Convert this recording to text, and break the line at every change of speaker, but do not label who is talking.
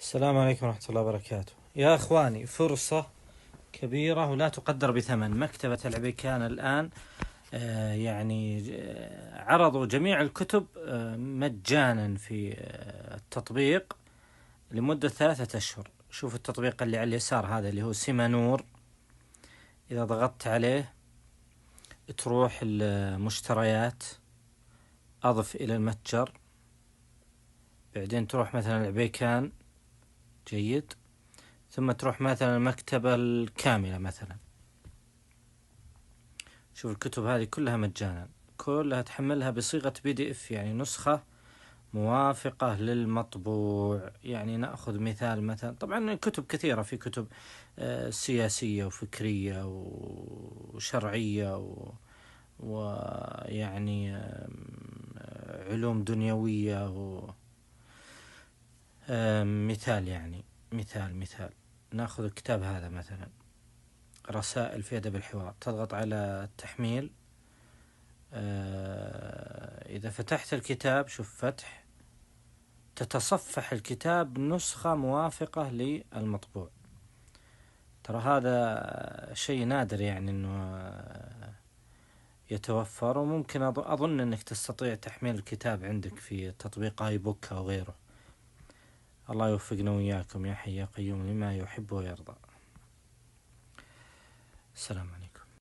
السلام عليكم ورحمة الله وبركاته. يا أخواني، فرصة كبيرة ولا تقدر بثمن. مكتبة العبيكان الآن عرضوا جميع الكتب مجانا في التطبيق لمدة 3 أشهر. شوف التطبيق اللي على اليسار هذا اللي هو سيمانور، إذا ضغطت عليه تروح المشتريات، أضف إلى المتجر، بعدين تروح مثلا العبيكان، جيد، ثم تروح مثلا المكتبة الكاملة مثلا. شوف الكتب هذه كلها مجانا، كلها تحملها بصيغة PDF، يعني نسخة موافقة للمطبوع. يعني نأخذ مثال، مثلا طبعا كتب كثيرة، في كتب سياسية وفكرية وشرعية ويعني علوم دنيوية مثال، يعني مثال نأخذ الكتاب هذا مثلا رسائل في أدب الحوار، تضغط على التحميل. إذا فتحت الكتاب، شوف فتح، تتصفح الكتاب نسخة موافقة للمطبوع. ترى هذا شيء نادر، يعني أنه يتوفر، وممكن أظن أنك تستطيع تحميل الكتاب عندك في تطبيق آي بوك أو غيره. الله يوفقنا وإياكم يا حي يا قيوم لما يحب ويرضى. السلام عليكم.